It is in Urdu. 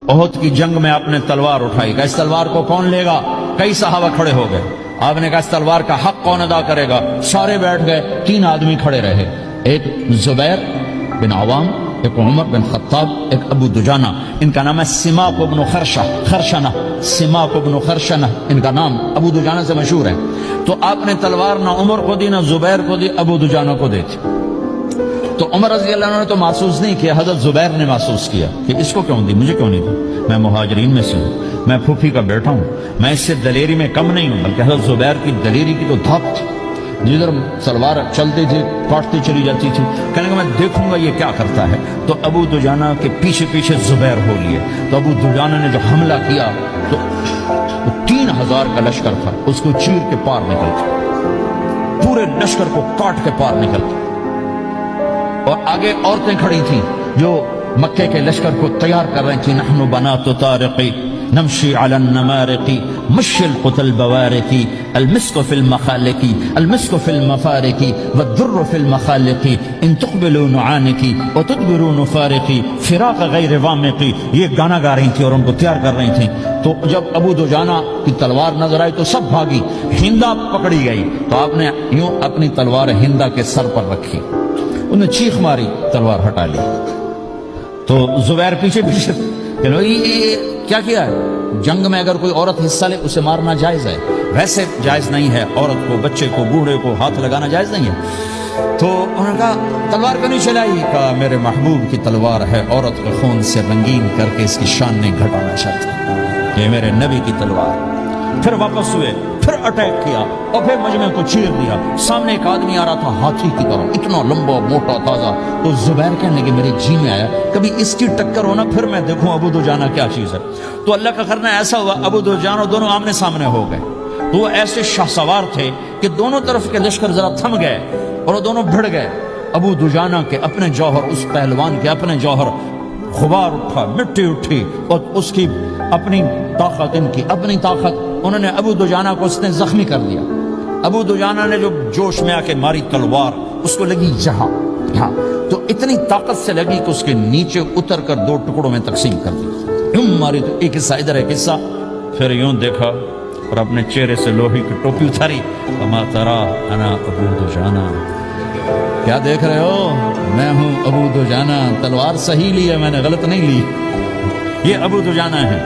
احد کی جنگ میں آپ نے تلوار اٹھائی، کہا اس تلوار کو کون لے گا؟ کئی صحابہ کھڑے ہو گئے. آپ نے کہا اس تلوار کا حق کون ادا کرے گا؟ سارے بیٹھ گئے. 3 آدمی کھڑے رہے، ایک زبیر بن عوام، ایک عمر بن خطاب، ایک ابو دجانہ. ان کا نام ہے سماک بن خرشنہ، سماک بن خرشنہ ان کا نام ابو دجانہ سے مشہور ہے. تو آپ نے تلوار نہ عمر کو دی، نہ زبیر کو دی، ابو دجانہ کو دی تھی. تو عمر رضی اللہ عنہ نے تو محسوس نہیں کیا، حضرت زبیر نے محسوس کیا کہ اس کو کیوں دی، مجھے کیوں نہیں دی؟ میں مہاجرین میں سے ہوں، میں پھوپھی کا بیٹا ہوں، میں اس سے دلیری میں کم نہیں ہوں. بلکہ حضرت زبیر کی دلیری کی تو دھاپ تھی، جدھر سلوار چلتی تھی کاٹتی چلی جاتی تھی. کہنے کہ میں دیکھوں گا یہ کیا کرتا ہے. تو ابو دجانہ کے پیچھے پیچھے زبیر ہو لیے. تو ابو دجانہ نے جو حملہ کیا تو 3000 کا لشکر تھا، اس کو چیر کے پار نکلتا، پورے لشکر کو کاٹ کے پار نکلتا. اور آگے عورتیں کھڑی تھیں جو مکے کے لشکر کو تیار کر رہی تھیں. نحن بنات طارقی نمشی علی النمارقی مشی القتل بوارقی المسک فی المخالقی المسک فی المفارقی والدر فی المخالقی ان تقبلوا نعانقی وتدبروا نفارقی فراق غیر وامقی. یہ گانا گا رہی تھیں اور ان کو تیار کر رہی تھیں. تو جب ابو دجانہ کی تلوار نظر آئی تو سب بھاگی. ہندا پکڑی گئی تو آپ نے یوں اپنی تلوار ہندا کے سر پر رکھی، انہوں نے چیخ ماری، تلوار ہٹا لی. تو زبیر پیچھے پیچھے کہ یہ کیا کیا ہے؟ جنگ میں اگر کوئی عورت حصہ لے اسے مارنا جائز ہے، ویسے جائز نہیں ہے عورت کو، بچے کو، بوڑھے کو ہاتھ لگانا جائز نہیں ہے. تو انہوں نے کہا تلوار کیوں نہیں چلائی؟ کہا میرے محبوب کی تلوار ہے، عورت کے خون سے رنگین کر کے اس کی شان نہیں گھٹانا چاہتا، یہ میرے نبی کی تلوار. پھر واپس ہوئے، پھر اٹیک کیا اور پھر مجمع کو چیر دیا. سامنے ایک آدمی آ رہا تھا ہاتھی کی طرح، اتنا لمبا موٹا تازہ. تو زبیر کہنے لگے میرے جی میں آیا کبھی اس کی ٹکر ہونا، پھر میں دیکھوں ابو دجانہ کیا چیز ہے. تو اللہ کا کرنا ایسا ہوا ابو دجانہ دونوں آمنے سامنے ہو گئے. تو وہ ایسے شاہ سوار تھے کہ دونوں طرف کے لشکر ذرا تھم گئے اور وہ دونوں بھڑ گئے. ابو دجانہ کے اپنے جوہر، اس پہلوان کے اپنے جوہر، غبار اٹھا، مٹی اٹھی، اور اس کی اپنی طاقت، ان کی اپنی طاقت. انہوں نے ابو دجانہ کو اس نے زخمی کر دیا. ابو دجانہ نے جو جوش میں آ کے ماری تلوار، اس کو لگی یہاں، تو اتنی طاقت سے لگی کہ اس کے نیچے اتر کر 2 ٹکڑوں میں تقسیم کر دی. یوں ماری تو ایک حصہ ادھر، ایک حصہ. پھر یوں دیکھا اور اپنے چہرے سے لوہی کی ٹوپی اتاری. اما ترا انا ابو دجانہ، کیا دیکھ رہے ہو؟ میں ہوں ابو دجانہ. تلوار صحیح لی ہے میں نے، غلط نہیں لی. یہ ابو دجانہ ہے.